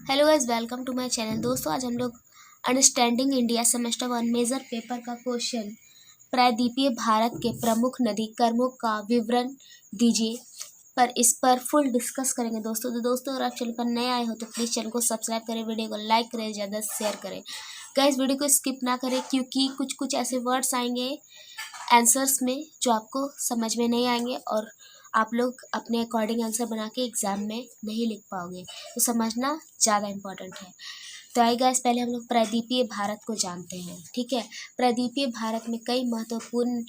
Hello guys, welcome to my channel. दोस्तों, आज हम लोग understanding India semester 1 major paper का क्वेश्चन प्रायद्वीपीय भारत के प्रमुख नदी कर्मों का विवरण दीजिए पर इस पर फुल डिस्कस करेंगे। दोस्तों अगर आप चैनल पर नए आए हो तो प्लीज़ चैनल को सब्सक्राइब करें, वीडियो को लाइक करें, ज़्यादा शेयर करें। गाइस, वीडियो को स्किप ना करें क्योंकि कुछ ऐसे वर्ड्स आएंगे आंसर्स में जो आपको समझ में नहीं आएंगे और आप लोग अपने अकॉर्डिंग आंसर बना के एग्ज़ाम में नहीं लिख पाओगे, तो समझना ज़्यादा इम्पोर्टेंट है। तो आइए गाइस, पहले हम लोग प्रायद्वीपीय भारत को जानते हैं। ठीक है, प्रायद्वीपीय भारत में कई महत्वपूर्ण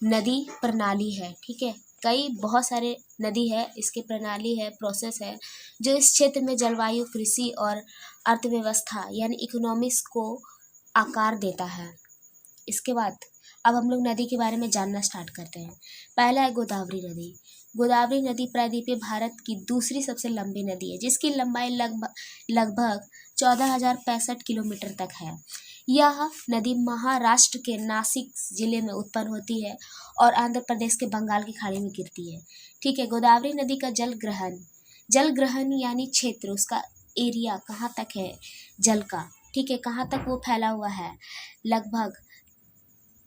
नदी प्रणाली है। ठीक है, कई बहुत सारे नदी है, इसके प्रणाली है, प्रोसेस है जो इस क्षेत्र में जलवायु, कृषि और अर्थव्यवस्था यानी इकोनॉमिक्स को आकार देता है। इसके बाद अब हम लोग नदी के बारे में जानना स्टार्ट करते हैं। पहला है गोदावरी नदी। गोदावरी नदी प्रायद्वीपीय भारत की दूसरी सबसे लंबी नदी है जिसकी लंबाई लगभग 14,065 किलोमीटर तक है। यह नदी महाराष्ट्र के नासिक जिले में उत्पन्न होती है और आंध्र प्रदेश के बंगाल की खाड़ी में गिरती है। ठीक है, गोदावरी नदी का जल ग्रहण यानी क्षेत्र, उसका एरिया कहाँ तक है जल का, ठीक है, कहाँ तक वो फैला हुआ है, लगभग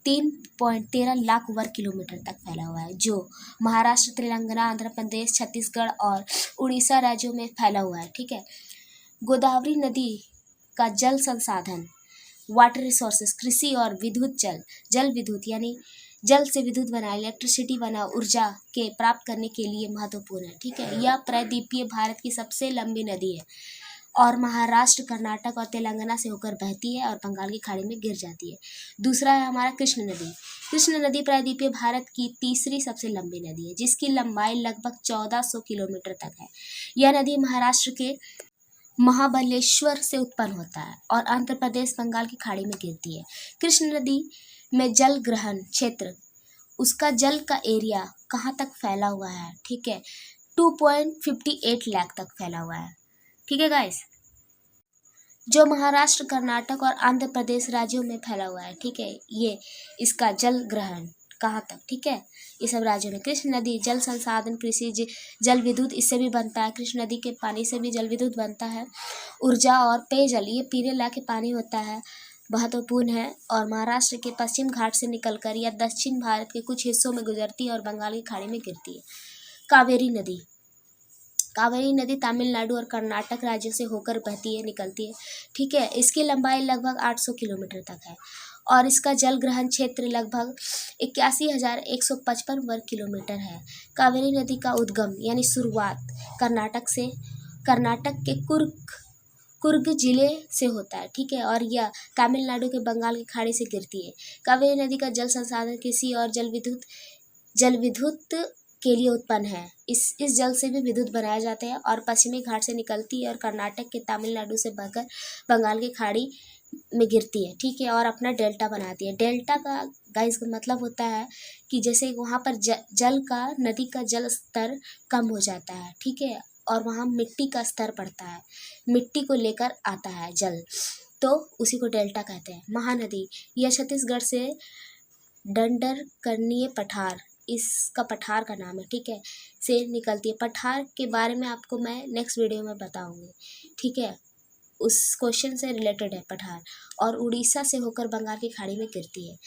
3.13 लाख वर्ग किलोमीटर तक फैला हुआ है, जो महाराष्ट्र, तेलंगाना, आंध्र प्रदेश, छत्तीसगढ़ और उड़ीसा राज्यों में फैला हुआ है। ठीक है, गोदावरी नदी का जल संसाधन, वाटर रिसोर्सेज, कृषि और विद्युत जल विद्युत यानी जल से विद्युत बना, इलेक्ट्रिसिटी बना, ऊर्जा के प्राप्त करने के लिए महत्वपूर्ण है। ठीक है, यह प्रायद्वीपीय भारत की सबसे लंबी नदी है और महाराष्ट्र, कर्नाटक और तेलंगाना से होकर बहती है और बंगाल की खाड़ी में गिर जाती है। दूसरा है हमारा कृष्ण नदी। कृष्ण नदी प्रायद्वीपीय भारत की तीसरी सबसे लंबी नदी है जिसकी लंबाई लगभग 1400 किलोमीटर तक है। यह नदी महाराष्ट्र के महाबलेश्वर से उत्पन्न होता है और आंध्र प्रदेश, बंगाल की खाड़ी में गिरती है। कृष्ण नदी में जल ग्रहण क्षेत्र, उसका जल का एरिया कहाँ तक फैला हुआ है, ठीक है, 2.58 लाख तक फैला हुआ है। ठीक है गाइस, जो महाराष्ट्र, कर्नाटक और आंध्र प्रदेश राज्यों में फैला हुआ है। ठीक है, ये इसका जल ग्रहण कहाँ तक, ठीक है, ये सब राज्यों में। कृष्ण नदी जल संसाधन, कृषि, जल विद्युत इससे भी बनता है। कृष्ण नदी के पानी से भी जल विद्युत बनता है। ऊर्जा और पेयजल, ये पीने लायक पानी होता है, महत्वपूर्ण है और महाराष्ट्र के पश्चिम घाट से निकलकर यह दक्षिण भारत के कुछ हिस्सों में गुजरती है और बंगाल की खाड़ी में गिरती है। कावेरी नदी तमिलनाडु और कर्नाटक राज्यों से होकर बहती है, निकलती है। ठीक है, इसकी लंबाई लगभग 800 किलोमीटर तक है और इसका जल ग्रहण क्षेत्र लगभग 81,155 वर्ग किलोमीटर है। कावेरी नदी का उद्गम यानी शुरुआत कर्नाटक के कुर्ग जिले से होता है। ठीक है, और यह तमिलनाडु के बंगाल की खाड़ी से गिरती है। कावेरी नदी का जल संसाधन कृषि और जल विद्युत के लिए उत्पन्न है। इस जल से भी विद्युत बनाए जाते हैं और पश्चिमी घाट से निकलती है और कर्नाटक के तमिलनाडु से बहकर बंगाल की खाड़ी में गिरती है। ठीक है, और अपना डेल्टा बनाती है। डेल्टा का गाइस मतलब होता है कि जैसे वहाँ पर नदी का जल स्तर कम हो जाता है। ठीक है, और वहाँ मिट्टी का स्तर बढ़ता है, मिट्टी को लेकर आता है जल, तो उसी को डेल्टा कहते हैं। महानदी, यह छत्तीसगढ़ से डंडरकर्णीय पठार, इसका पठार का नाम है, ठीक है, से निकलती है। पठार के बारे में आपको मैं नेक्स्ट वीडियो में बताऊंगी। ठीक है, उस क्वेश्चन से रिलेटेड है पठार। और उड़ीसा से होकर बंगाल की खाड़ी में गिरती है।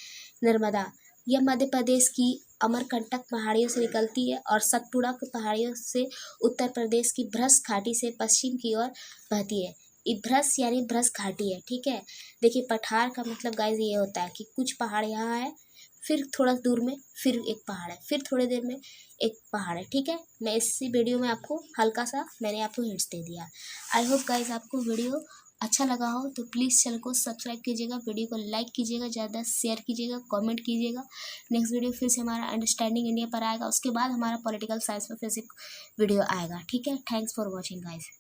नर्मदा, यह मध्य प्रदेश की अमरकंटक पहाड़ियों से निकलती है और सतपुड़ा की पहाड़ियों से उत्तर प्रदेश की भ्रश घाटी से पश्चिम की ओर बहती है। भ्रश यानी भ्रश घाटी है। ठीक है, देखिए पठार का मतलब गाइस ये होता है कि कुछ पहाड़ यहाँ है, फिर थोड़ा दूर में फिर एक पहाड़ है, फिर थोड़ी देर में एक पहाड़ है। ठीक है, मैं इसी वीडियो में आपको हल्का सा मैंने आपको हिंट्स दे दिया। आई होप गाइस आपको वीडियो अच्छा लगा हो तो प्लीज़ चैनल को सब्सक्राइब कीजिएगा, वीडियो को लाइक कीजिएगा, ज़्यादा शेयर कीजिएगा, कमेंट कीजिएगा। नेक्स्ट वीडियो फिर से हमारा अंडरस्टैंडिंग इंडिया पर आएगा, उसके बाद हमारा पॉलिटिकल साइंस पर फिर से वीडियो आएगा। ठीक है, थैंक्स फॉर वॉचिंग गाइस।